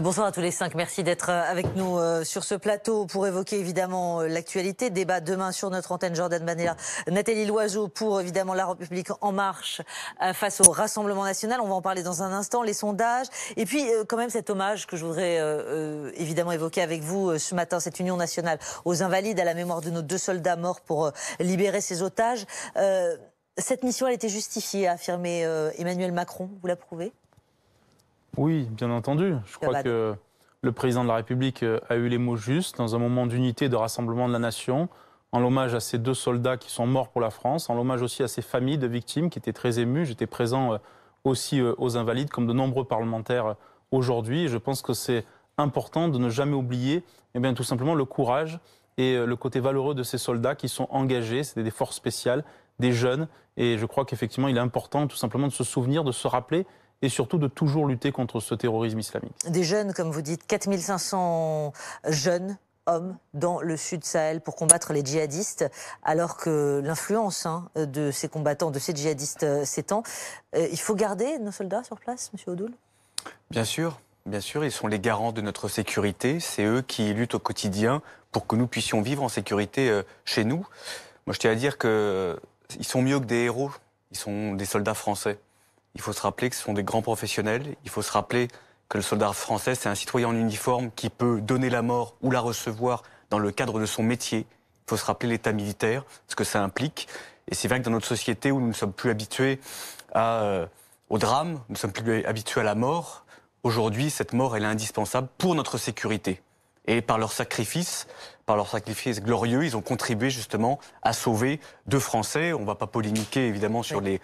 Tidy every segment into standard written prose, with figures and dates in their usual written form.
Bonsoir à tous les cinq. Merci d'être avec nous sur ce plateau pour évoquer évidemment l'actualité. Débat demain sur notre antenne. Jordan Bardella, Nathalie Loiseau pour évidemment La République En Marche face au Rassemblement National. On va en parler dans un instant. Les sondages. Et puis quand même cet hommage que je voudrais évidemment évoquer avec vous ce matin. Cette union nationale aux Invalides à la mémoire de nos 2 soldats morts pour libérer ces otages. Cette mission, elle était justifiée, a affirmé Emmanuel Macron. Vous l'approuvez ? Oui, bien entendu. Je crois que le président de la République a eu les mots justes dans un moment d'unité et de rassemblement de la nation, en l'hommage à ces 2 soldats qui sont morts pour la France, en l'hommage aussi à ces familles de victimes qui étaient très émues. J'étais présent aussi aux Invalides, comme de nombreux parlementaires aujourd'hui. Et je pense que c'est important de ne jamais oublier tout simplement le courage et le côté valeureux de ces soldats qui sont engagés. C'est des forces spéciales, des jeunes. Et je crois qu'effectivement, il est important tout simplement de se souvenir, de se rappeler et surtout de toujours lutter contre ce terrorisme islamique. Des jeunes, comme vous dites, 4500 jeunes hommes dans le sud Sahel pour combattre les djihadistes, alors que l'influence de ces combattants, de ces djihadistes s'étend. Il faut garder nos soldats sur place, M. Odoul ? Bien sûr, ils sont les garants de notre sécurité. C'est eux qui luttent au quotidien pour que nous puissions vivre en sécurité chez nous. Moi, je tiens à dire qu'ils sont mieux que des héros. Ils sont des soldats français. Il faut se rappeler que ce sont des grands professionnels. Il faut se rappeler que le soldat français, c'est un citoyen en uniforme qui peut donner la mort ou la recevoir dans le cadre de son métier. Il faut se rappeler l'état militaire, ce que ça implique. Et c'est vrai que dans notre société où nous ne sommes plus habitués au drame, nous ne sommes plus habitués à la mort, aujourd'hui, cette mort, elle est indispensable pour notre sécurité. Et par leur sacrifice glorieux, ils ont contribué justement à sauver 2 Français. On ne va pas polémiquer évidemment sur les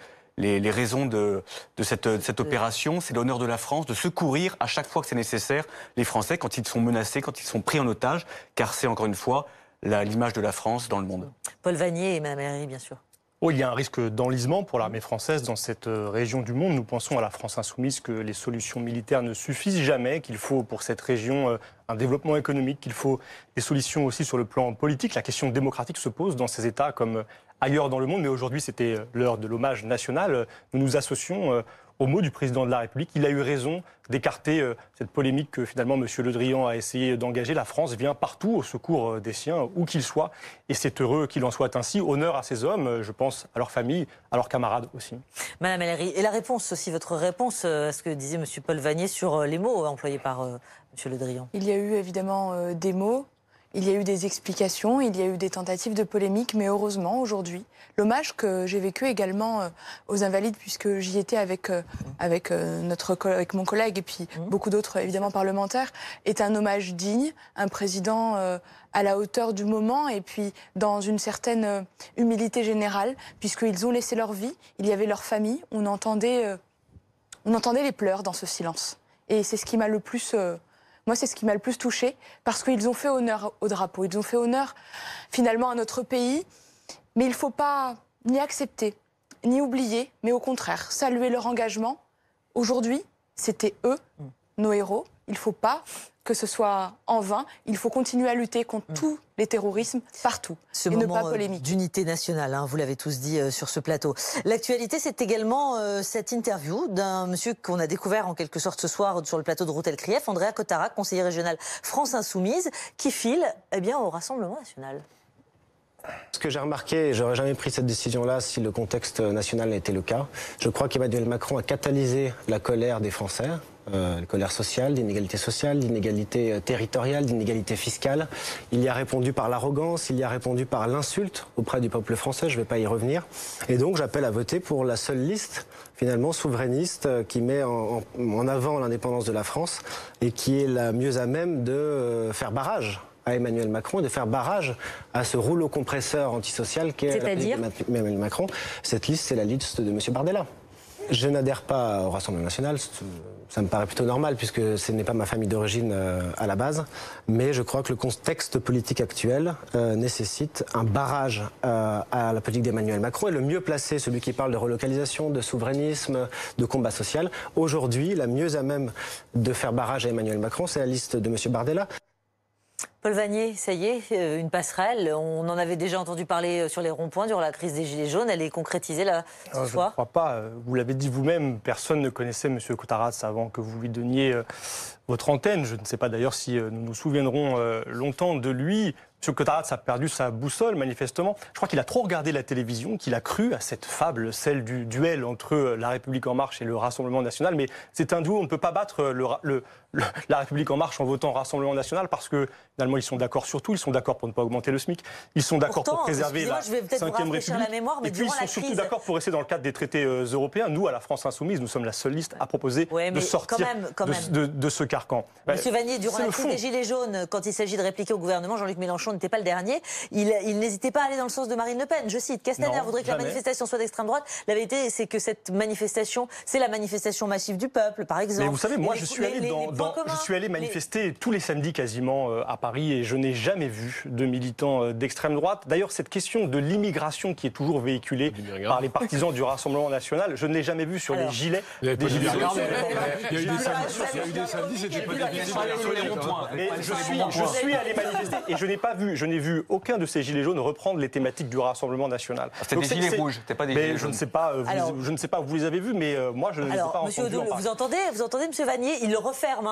raisons de cette opération. C'est l'honneur de la France de secourir à chaque fois que c'est nécessaire les Français quand ils sont menacés, quand ils sont pris en otage, car c'est encore une fois l'image de la France dans le monde. Paul Vannier et Mme Herry, bien sûr. Oh, il y a un risque d'enlisement pour l'armée française dans cette région du monde. Nous pensons à la France insoumise que les solutions militaires ne suffisent jamais, qu'il faut pour cette région un développement économique, qu'il faut des solutions aussi sur le plan politique. La question démocratique se pose dans ces États comme ailleurs dans le monde, mais aujourd'hui c'était l'heure de l'hommage national. Nous nous associons aux mots du président de la République. Il a eu raison d'écarter cette polémique que finalement M. Le Drian a essayé d'engager. La France vient partout au secours des siens, où qu'ils soient, et c'est heureux qu'il en soit ainsi. Honneur à ces hommes, je pense à leur famille, à leurs camarades aussi. Madame Herry, et la réponse aussi, votre réponse à ce que disait M. Paul Vannier sur les mots employés par M. Le Drian. Il y a eu évidemment des mots. Il y a eu des explications, il y a eu des tentatives de polémique, mais heureusement, aujourd'hui, l'hommage que j'ai vécu également aux Invalides, puisque j'y étais avec mon collègue et puis beaucoup d'autres, évidemment, parlementaires, est un hommage digne, un président à la hauteur du moment et puis dans une certaine humilité générale, puisqu'ils ont laissé leur vie, il y avait leur famille, on entendait les pleurs dans ce silence. Et c'est ce qui m'a le plus... Moi, c'est ce qui m'a le plus touchée, parce qu'ils ont fait honneur au drapeau, ils ont fait honneur finalement à notre pays, mais il ne faut pas ni accepter, ni oublier, mais au contraire, saluer leur engagement. Aujourd'hui, c'était eux, nos héros. Il ne faut pas que ce soit en vain, il faut continuer à lutter contre tous les terrorismes partout. Ce moment d'unité nationale, vous l'avez tous dit sur ce plateau. L'actualité, c'est également cette interview d'un monsieur qu'on a découvert en quelque sorte ce soir sur le plateau de Routel Krief, Andrea Cotarac, conseiller régional France Insoumise, qui file au Rassemblement National. Ce que j'ai remarqué, j'aurais jamais pris cette décision-là si le contexte national était le cas. Je crois qu'Emmanuel Macron a catalysé la colère des Français, la colère sociale, l'inégalité sociale, l'inégalité territoriale, l'inégalité fiscale. Il y a répondu par l'arrogance, il y a répondu par l'insulte auprès du peuple français, je ne vais pas y revenir. Et donc j'appelle à voter pour la seule liste, finalement, souverainiste, qui met en avant l'indépendance de la France et qui est la mieux à même de faire barrage à Emmanuel Macron et de faire barrage à ce rouleau compresseur antisocial qu'est Emmanuel Macron. Cette liste, c'est la liste de M. Bardella. Je n'adhère pas au Rassemblement National, ça me paraît plutôt normal puisque ce n'est pas ma famille d'origine à la base, mais je crois que le contexte politique actuel nécessite un barrage à la politique d'Emmanuel Macron, et le mieux placé, celui qui parle de relocalisation, de souverainisme, de combat social. Aujourd'hui, la mieux à même de faire barrage à Emmanuel Macron, c'est la liste de M. Bardella. Paul Vannier, ça y est, une passerelle. On en avait déjà entendu parler sur les ronds-points durant la crise des Gilets jaunes. Elle est concrétisée là ce soir ? Je ne crois pas. Vous l'avez dit vous-même, personne ne connaissait M. Cotarac avant que vous lui donniez votre antenne. Je ne sais pas d'ailleurs si nous nous souviendrons longtemps de lui. M. Cotarats a perdu sa boussole, manifestement. Je crois qu'il a trop regardé la télévision, qu'il a cru à cette fable, celle du duel entre La République En Marche et le Rassemblement National. Mais c'est un duo, on ne peut pas battre La République En Marche en votant Rassemblement National parce que finalement ils sont d'accord sur tout. Ils sont d'accord pour ne pas augmenter le SMIC. Ils sont d'accord pour préserver la Cinquième République. Mais et puis ils sont surtout d'accord pour rester dans le cadre des traités européens. Nous, à la France Insoumise, nous sommes la seule liste à proposer de sortir de ce carcan. Monsieur Vannier, durant la crise des Gilets jaunes, quand il s'agit de répliquer au gouvernement, Jean-Luc Mélenchon n'était pas le dernier. Il n'hésitait pas à aller dans le sens de Marine Le Pen. Je cite, Castaner voudrait que la manifestation soit d'extrême droite. La vérité, c'est que cette manifestation, c'est la manifestation massive du peuple, par exemple. Mais vous savez, moi, je suis allé manifester tous les samedis quasiment à Paris et je n'ai jamais vu de militants d'extrême droite. D'ailleurs, cette question de l'immigration qui est toujours véhiculée par les partisans du Rassemblement National, je ne l'ai jamais vu sur les gilets. Il y a eu des samedis, c'était pas difficile sur les ronds-points. Mais je suis allé manifester et je n'ai vu aucun de ces gilets jaunes reprendre les thématiques du Rassemblement National. C'était des gilets rouges, c'était pas des gilets jaunes. Je ne sais pas, vous les avez vus, mais moi je ne les ai pas entendus. Monsieur Odoul, vous entendez, Monsieur Vannier, il le referme,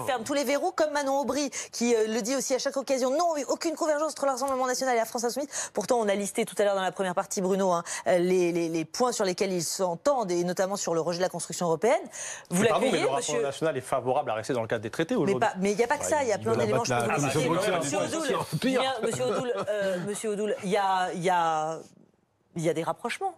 ferme tous les verrous, comme Manon Aubry, qui le dit aussi à chaque occasion. Non, aucune convergence entre le Rassemblement National et la France Insoumise. Pourtant, on a listé tout à l'heure dans la première partie, Bruno, les points sur lesquels ils s'entendent, et notamment sur le rejet de la construction européenne. Vous l'accueillez, mais le Rassemblement National est favorable à rester dans le cadre des traités aujourd'hui. Mais il n'y a pas que ça, il y a plein d'éléments. Monsieur Odoul, il y a des rapprochements.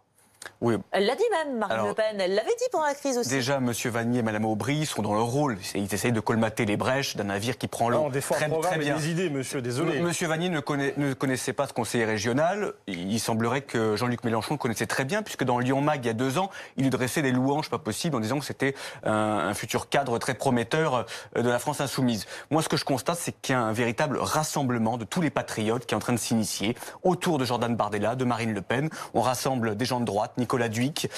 Oui. Elle l'a dit même, Marine Le Pen, elle l'avait dit pendant la crise aussi. Déjà, M. Vannier et Mme Aubry sont dans leur rôle. Ils essayent de colmater les brèches d'un navire qui prend l'eau. On défend très bien. Des idées, monsieur, désolé. M. Vannier ne connaissait pas ce conseiller régional. Il semblerait que Jean-Luc Mélenchon le connaissait très bien, puisque dans Lyon Mag, il y a 2 ans, il lui dressait des louanges pas possibles en disant que c'était un futur cadre très prometteur de la France Insoumise. Moi, ce que je constate, c'est qu'il y a un véritable rassemblement de tous les patriotes qui est en train de s'initier autour de Jordan Bardella, de Marine Le Pen. On rassemble des gens de droite, Nicolas Dhuicq,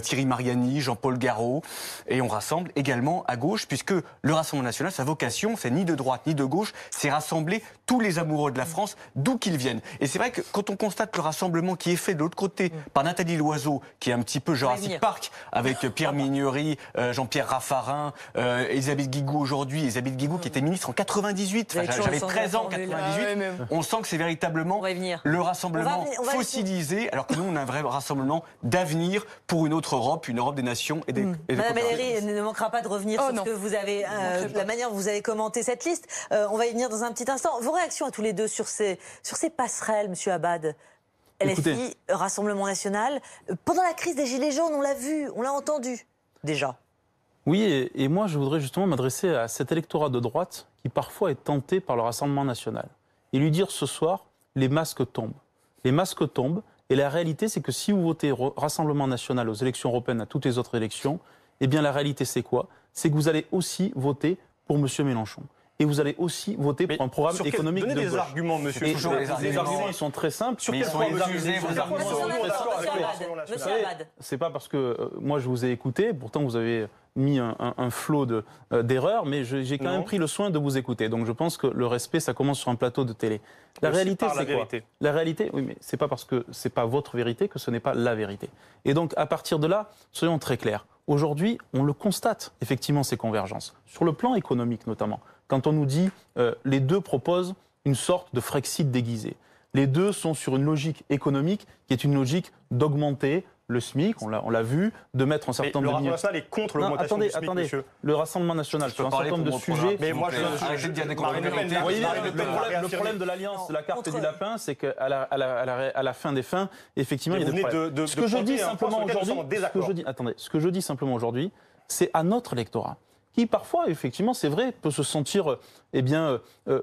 Thierry Mariani, Jean-Paul Garot, et on rassemble également à gauche, puisque le Rassemblement National, sa vocation, c'est ni de droite ni de gauche, c'est rassembler tous les amoureux de la France, d'où qu'ils viennent. Et c'est vrai que quand on constate le rassemblement qui est fait de l'autre côté par Nathalie Loiseau, qui est un petit peu Jurassic Park, avec Pierre Mignery, Jean-Pierre Raffarin, Elisabeth Guigou aujourd'hui, Elisabeth Guigou qui était ministre en 98, j'avais 13 ans en 98, on sent que c'est véritablement le rassemblement fossilisé, alors que nous on a un vrai rassemblement d'avenir pour une autre Europe, une Europe des nations et des Madame Ellery ne manquera pas de revenir sur ce que vous avez, la manière dont vous avez commenté cette liste. On va y venir dans un petit instant. Vos réactions à tous les deux sur ces passerelles, Monsieur Abad. LFI, Rassemblement National. Pendant la crise des Gilets jaunes, on l'a vu, on l'a entendu déjà. Oui, et moi je voudrais justement m'adresser à cet électorat de droite qui parfois est tenté par le Rassemblement National et lui dire ce soir, les masques tombent. Les masques tombent. Et la réalité, c'est que si vous votez Rassemblement National aux élections européennes, à toutes les autres élections, eh bien la réalité, c'est quoi? C'est que vous allez aussi voter pour M. Mélenchon. Et vous allez aussi voter pour un programme économique de gauche. Donnez des arguments, monsieur. Les arguments, ils sont très simples. Mais ils sont usés, vos arguments. C'est pas parce que moi, je vous ai écouté, pourtant vous avez mis un flot d'erreurs, mais j'ai quand même pris le soin de vous écouter. Donc je pense que le respect, ça commence sur un plateau de télé. La réalité, c'est quoi? La réalité, oui, mais c'est pas parce que c'est pas votre vérité que ce n'est pas la vérité. Et donc, à partir de là, soyons très clairs. Aujourd'hui, on le constate, effectivement, ces convergences. Sur le plan économique, notamment. Quand on nous dit les deux proposent une sorte de Frexit déguisé. Les deux sont sur une logique économique qui est une logique d'augmenter le SMIC, on l'a vu, de mettre un certain nombre de... Le Rassemblement National est contre l'augmentation du SMIC, monsieur. Le Rassemblement National, sur un certain nombre de sujets... Mais moi, le problème de l'alliance, de la carte et du lapin, c'est qu'à la fin des fins, effectivement, il y a des problèmes. Ce que je dis simplement aujourd'hui, c'est à notre électorat, qui parfois, effectivement, c'est vrai, peut se sentir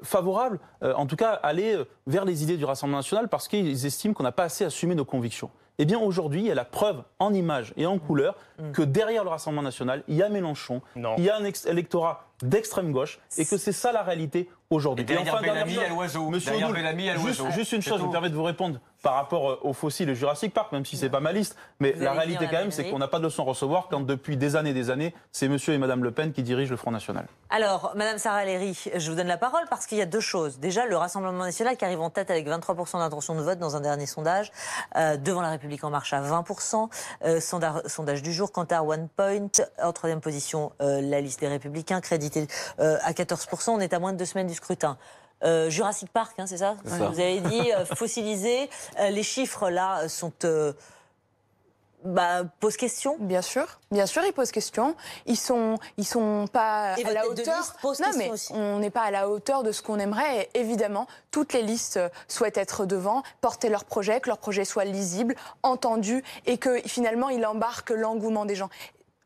favorable, en tout cas aller vers les idées du Rassemblement National parce qu'ils estiment qu'on n'a pas assez assumé nos convictions. Eh bien aujourd'hui, il y a la preuve en images et en couleurs que derrière le Rassemblement National, il y a Mélenchon, il y a un électorat d'extrême gauche et que c'est ça la réalité aujourd'hui. Et enfin, Bellamy à l'oiseau. Monsieur Odoul, juste une chose, je me permets de vous répondre par rapport aux fossiles et Jurassic Park, même si c'est pas ma liste, mais la réalité quand même, c'est qu'on n'a pas de leçon à recevoir quand depuis des années, c'est monsieur et madame Le Pen qui dirigent le Front National. Alors, madame Sarah Léry, je vous donne la parole parce qu'il y a deux choses. Déjà, le Rassemblement National qui arrive en tête avec 23% d'intention de vote dans un dernier sondage devant La République République En Marche à 20%. Sondage du jour, Kantar, OnePoint. En troisième position, la liste des Républicains, crédité à 14%. On est à moins de 2 semaines du scrutin. Jurassic Park, hein, c'est ça? Vous avez dit fossilisé. Les chiffres, là, sont... pose question. Bien sûr, ils posent question. Ils sont pas à la hauteur. Non, mais on n'est pas à la hauteur de ce qu'on aimerait. Et évidemment, toutes les listes souhaitent être devant, porter leur projet, que leur projet soit lisible, entendu, et que finalement, il embarque l'engouement des gens.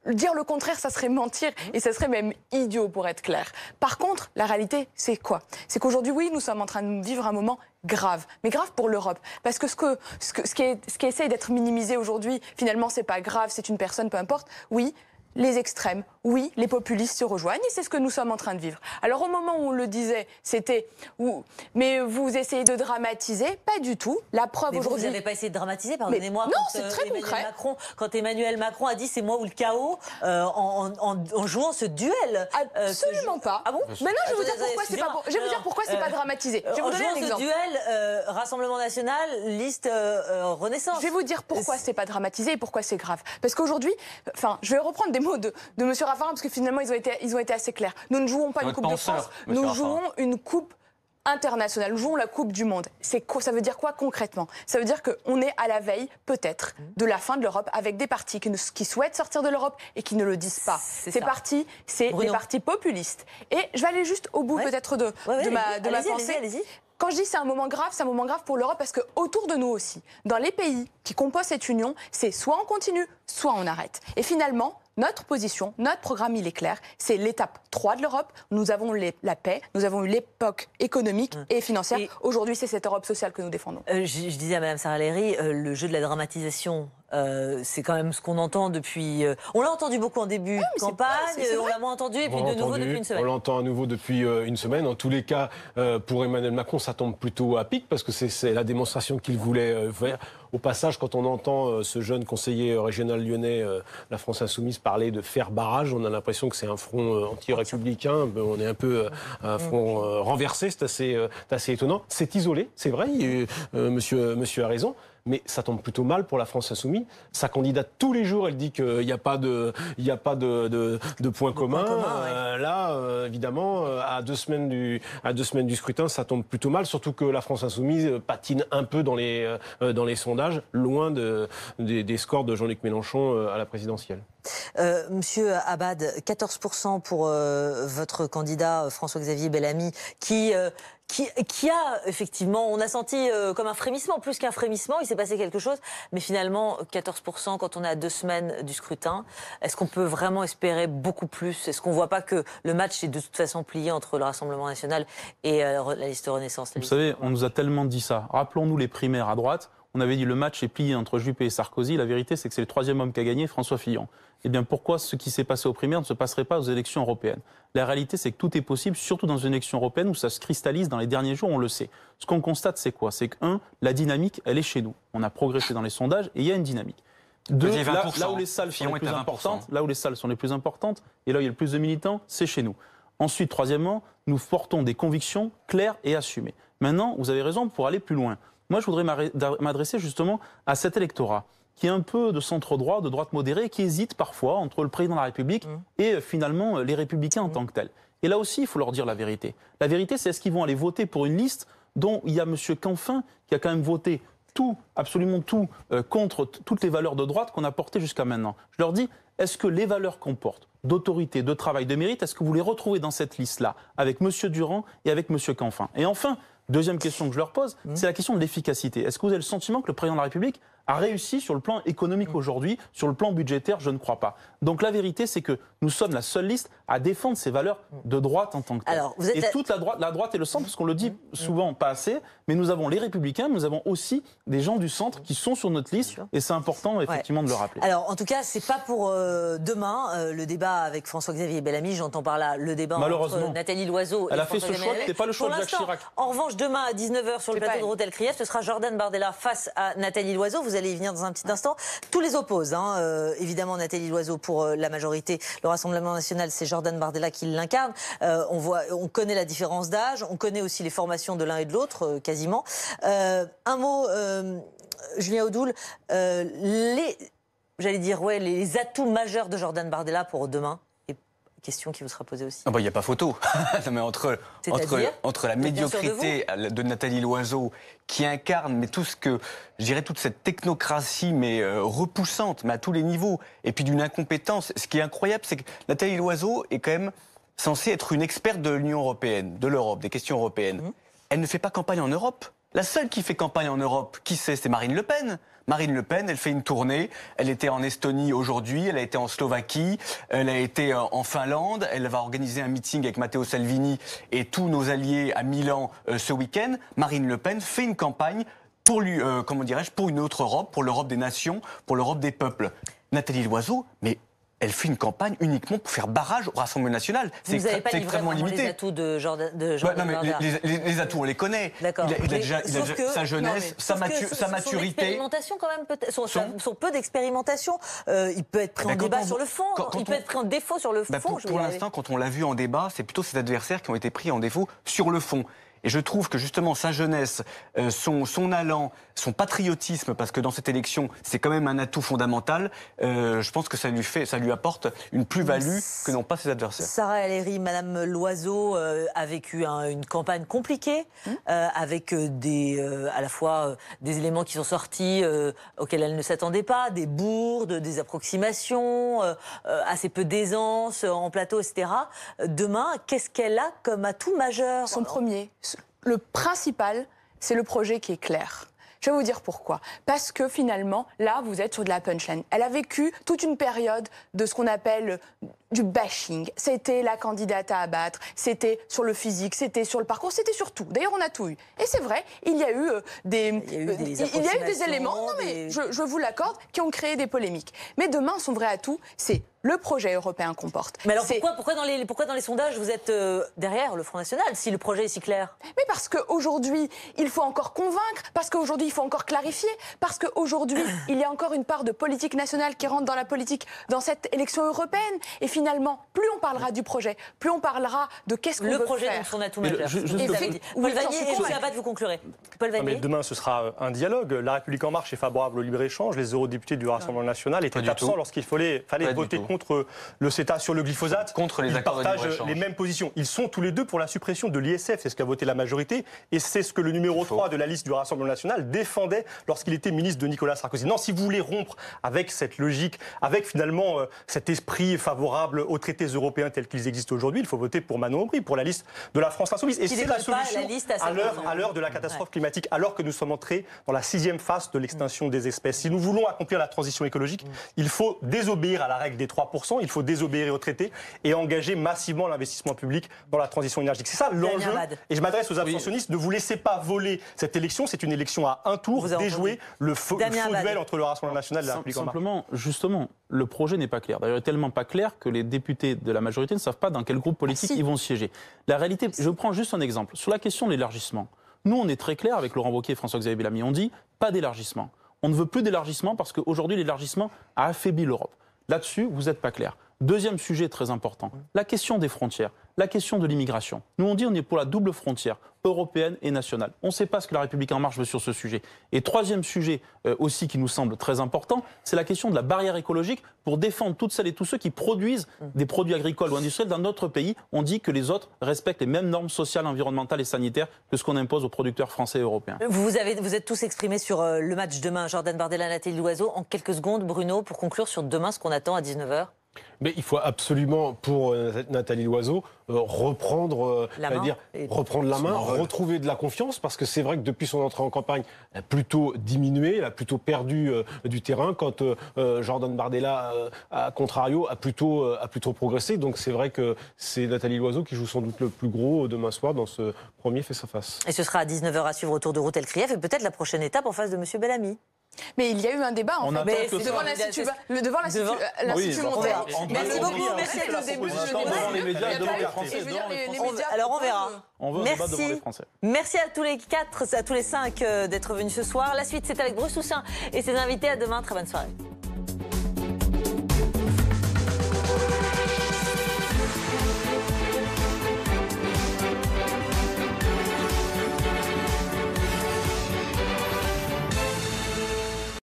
Dire le contraire, ça serait mentir et ça serait même idiot pour être clair. Par contre, la réalité, c'est quoi? C'est qu'aujourd'hui, oui, nous sommes en train de vivre un moment grave, mais grave pour l'Europe. Parce que ce qui essaye d'être minimisé aujourd'hui, finalement, c'est pas grave, c'est une personne, peu importe. Oui, les extrêmes, oui, les populistes se rejoignent et c'est ce que nous sommes en train de vivre. Alors au moment où on le disait, c'était mais vous essayez de dramatiser, pas du tout. La preuve aujourd'hui. Vous n'avez pas essayé de dramatiser, pardonnez-moi. Non, c'est très concret. Quand Emmanuel Macron a dit c'est moi ou le chaos en jouant ce duel. Absolument pas. Ah bon? Maintenant, je vais vous dire pourquoi c'est pas. Je vais vous dire pourquoi c'est pas dramatisé. Je vais vous donner un exemple. Ce duel, Rassemblement National, liste Renaissance. Je vais vous dire pourquoi c'est pas dramatisé et pourquoi c'est grave. Parce qu'aujourd'hui, je vais reprendre des mots de M. Raffarin, parce que finalement, ils ont été assez clairs. Nous ne jouons pas une Coupe de France, nous jouons une Coupe internationale, nous jouons la Coupe du Monde. Ça veut dire quoi concrètement? Ça veut dire qu'on est à la veille, peut-être, de la fin de l'Europe, avec des partis qui souhaitent sortir de l'Europe et qui ne le disent pas. Ces partis, c'est des partis populistes. Et je vais aller juste au bout, peut-être, de ma pensée. Allez-y. Quand je dis c'est un moment grave pour l'Europe parce qu'autour de nous aussi, dans les pays qui composent cette union, c'est soit on continue, soit on arrête. Et finalement, notre position, notre programme, il est clair. C'est l'étape 3 de l'Europe. Nous avons la paix, nous avons eu l'époque économique et financière. Aujourd'hui, c'est cette Europe sociale que nous défendons. Je disais à Mme Sarah-Léry, le jeu de la dramatisation, c'est quand même ce qu'on entend depuis... on l'a entendu beaucoup en début de campagne, on l'a moins entendu, et puis de nouveau depuis une semaine. On l'entend à nouveau depuis une semaine. En tous les cas, pour Emmanuel Macron, ça tombe plutôt à pic, parce que c'est la démonstration qu'il voulait faire. Au passage, quand on entend ce jeune conseiller régional lyonnais, la France Insoumise, parler de faire barrage, on a l'impression que c'est un front anti-républicain. On est un peu un front renversé, c'est assez étonnant. C'est isolé, c'est vrai, monsieur a raison. Mais ça tombe plutôt mal pour la France Insoumise. Sa candidate, tous les jours, elle dit qu'il n'y a pas de point commun. Là, évidemment, à 2 semaines du scrutin, ça tombe plutôt mal. Surtout que la France Insoumise patine un peu dans les sondages, loin des scores de Jean-Luc Mélenchon à la présidentielle. Monsieur Abad, 14% pour votre candidat François-Xavier Bellamy, qui a effectivement, on a senti comme un frémissement, plus qu'un frémissement, il s'est passé quelque chose, mais finalement 14% quand on est à 2 semaines du scrutin, est-ce qu'on peut vraiment espérer beaucoup plus? Est-ce qu'on ne voit pas que le match est de toute façon plié entre le Rassemblement National et la liste Renaissance? Vous savez, on nous a tellement dit ça. Rappelons-nous les primaires à droite. On avait dit le match est plié entre Juppé et Sarkozy. La vérité, c'est que c'est le 3e homme qui a gagné, François Fillon. Eh bien, pourquoi ce qui s'est passé aux primaires ne se passerait pas aux élections européennes? La réalité, c'est que tout est possible, surtout dans une élection européenne où ça se cristallise dans les derniers jours, on le sait. Ce qu'on constate, c'est quoi? C'est que, la dynamique, elle est chez nous. On a progressé dans les sondages et il y a une dynamique. 2, là où les salles sont les plus importantes, et là où il y a le plus de militants, c'est chez nous. Ensuite, troisièmement, nous portons des convictions claires et assumées. Maintenant, vous avez raison pour aller plus loin. Moi, je voudrais m'adresser justement à cet électorat qui est un peu de centre-droit, de droite modérée, qui hésite parfois entre le président de la République et finalement les Républicains en tant que tels. Et là aussi, il faut leur dire la vérité. La vérité, c'est est-ce qu'ils vont aller voter pour une liste dont il y a M. Canfin qui a quand même voté tout, absolument tout, contre toutes les valeurs de droite qu'on a portées jusqu'à maintenant. Je leur dis, est-ce que les valeurs qu'on porte, d'autorité, de travail, de mérite, est-ce que vous les retrouvez dans cette liste-là, avec M. Durand et avec M. Canfin? Et enfin, deuxième question que je leur pose, c'est la question de l'efficacité. Est-ce que vous avez le sentiment que le président de la République a réussi sur le plan économique aujourd'hui, sur le plan budgétaire? Je ne crois pas. Donc la vérité, c'est que nous sommes la seule liste à défendre ces valeurs de droite en tant que telles. Et toute la droite et le centre, parce qu'on le dit souvent pas assez, mais nous avons les Républicains, nous avons aussi des gens du centre qui sont sur notre liste, et c'est important effectivement de le rappeler. Alors en tout cas, c'est pas pour demain le débat avec François-Xavier Bellamy, j'entends par là le débat entre Nathalie Loiseau et François-Xavier Bellamy. Elle a fait ce choix, c'était pas le choix de Jacques Chirac. En revanche, demain à 19h sur le plateau de Rotel Krief, ce sera Jordan Bardella face à Nathalie Loiseau. Vous allez y venir dans un petit instant. Tous les opposent, évidemment Nathalie Loiseau pour la majorité. Le Rassemblement National, c'est Jordan Bardella qui l'incarne. On connaît la différence d'âge, on connaît aussi les formations de l'un et de l'autre, quasiment. Un mot, Julien Audoul, j'allais dire, les atouts majeurs de Jordan Bardella pour demain. Question qui vous sera posée aussi. Il n'y a pas photo. Non, mais entre la médiocrité de Nathalie Loiseau, qui incarne mais tout ce que, je dirais, toute cette technocratie mais repoussante, mais à tous les niveaux, et puis d'une incompétence. Ce qui est incroyable, c'est que Nathalie Loiseau est quand même censée être une experte de l'Union européenne, de l'Europe, des questions européennes. Elle ne fait pas campagne en Europe. La seule qui fait campagne en Europe, qui c'est Marine Le Pen. Marine Le Pen, elle fait une tournée. Elle était en Estonie aujourd'hui, elle a été en Slovaquie, elle a été en Finlande. Elle va organiser un meeting avec Matteo Salvini et tous nos alliés à Milan ce week-end. Marine Le Pen fait une campagne pour pour une autre Europe, pour l'Europe des nations, pour l'Europe des peuples. Nathalie Loiseau, mais elle fait une campagne uniquement pour faire barrage au Rassemblement national. Vous n'avez pas livré vraiment les atouts de Jordan Bardella. Les atouts, on les connaît. D'accord. Il a déjà sa jeunesse, sa maturité. Son peu d'expérimentation. Il peut être pris en débat sur le fond. Il peut être pris en défaut sur le fond. Pour l'instant, quand on l'a vu en débat, c'est plutôt ses adversaires qui ont été pris en défaut sur le fond. Et je trouve que justement sa jeunesse, son allant, son patriotisme, parce que dans cette élection, c'est quand même un atout fondamental, je pense que ça lui apporte une plus-value que n'ont pas ses adversaires. Sarah El Haïry, Madame Loiseau a vécu une campagne compliquée, avec à la fois des éléments qui sont sortis auxquels elle ne s'attendait pas, des bourdes, des approximations, assez peu d'aisance en plateau, etc. Demain, qu'est-ce qu'elle a comme atout majeur? Son premier. Le principal, c'est le projet qui est clair. Je vais vous dire pourquoi. Parce que finalement, là, vous êtes sur de la punchline. Elle a vécu toute une période de ce qu'on appelle du bashing. C'était la candidate à abattre, c'était sur le physique, c'était sur le parcours, c'était sur tout. D'ailleurs, on a tout eu. Et c'est vrai, il y a eu des éléments, non mais je vous l'accorde, qui ont créé des polémiques. Mais demain, son vrai atout, c'est le projet européen qu'on porte. Mais alors pourquoi dans les sondages vous êtes derrière le Front National si le projet est si clair? Mais parce qu'aujourd'hui, il faut encore convaincre, parce qu'aujourd'hui, il faut encore clarifier, parce qu'aujourd'hui, il y a encore une part de politique nationale qui rentre dans la politique dans cette élection européenne. Et finalement, plus on parlera du projet, plus on parlera de qu'est-ce qu'on veut faire. Le projet dans son atout majeur. Paul Vannier et Monsieur Abad, vous conclurez. Paul Vannier. Mais demain, ce sera un dialogue. La République En Marche est favorable au libre-échange. Les eurodéputés du Rassemblement national étaient absents lorsqu'il fallait voter contre le CETA sur le glyphosate. Contre les accords de libre-échange. Ils partagent les mêmes positions. Ils sont tous les deux pour la suppression de l'ISF. C'est ce qu'a voté la majorité. Et c'est ce que le numéro 3 de la liste du Rassemblement national défendait lorsqu'il était ministre de Nicolas Sarkozy. Non, si vous voulez rompre avec cette logique, avec finalement cet esprit favorable aux traités européens tels qu'ils existent aujourd'hui, il faut voter pour Manon Aubry, pour la liste de la France Insoumise. Et c'est la solution à l'heure de la catastrophe climatique, alors que nous sommes entrés dans la 6e phase de l'extinction des espèces. Si nous voulons accomplir la transition écologique, il faut désobéir à la règle des 3%, il faut désobéir aux traités et engager massivement l'investissement public dans la transition énergétique. C'est ça l'enjeu. Et je m'adresse aux abstentionnistes, ne vous laissez pas voler cette élection. C'est une élection à un tour, déjouer le faux duel entre le Rassemblement national et la République En Marche. Simplement, justement, le projet n'est pas clair. D'ailleurs, il est tellement pas clair que les députés de la majorité ne savent pas dans quel groupe politique ils vont siéger. La réalité, je prends juste un exemple. Sur la question de l'élargissement, nous, on est très clair avec Laurent Wauquiez et François-Xavier Bellamy. On dit pas d'élargissement. On ne veut plus d'élargissement parce qu'aujourd'hui, l'élargissement a affaibli l'Europe. Là-dessus, vous n'êtes pas clair. Deuxième sujet très important, la question des frontières, la question de l'immigration. Nous, on dit on est pour la double frontière, européenne et nationale. On ne sait pas ce que la République En Marche veut sur ce sujet. Et troisième sujet aussi qui nous semble très important, c'est la question de la barrière écologique pour défendre toutes celles et tous ceux qui produisent des produits agricoles ou industriels dans notre pays. On dit que les autres respectent les mêmes normes sociales, environnementales et sanitaires que ce qu'on impose aux producteurs français et européens. Vous êtes tous exprimés sur le match demain, Jordan Bardella, Nathalie Loiseau. En quelques secondes, Bruno, pour conclure sur demain, ce qu'on attend à 19h. Mais il faut absolument, pour Nathalie Loiseau, reprendre la main, retrouver de la confiance, parce que c'est vrai que depuis son entrée en campagne, elle a plutôt diminué, elle a plutôt perdu du terrain, quand Jordan Bardella, à contrario, a plutôt progressé. Donc c'est vrai que c'est Nathalie Loiseau qui joue sans doute le plus gros demain soir dans ce premier face-à-face. Et ce sera à 19h à suivre autour de Routel Krief, et peut-être la prochaine étape en face de M. Bellamy. Mais il y a eu un débat en fait. Devant l'Institut Montaigne. Merci beaucoup, merci à tous. Alors on verra. Merci à tous les 4, à tous les 5 d'être venus ce soir. La suite c'est avec Bruce Toussaint et ses invités. À demain, très bonne soirée.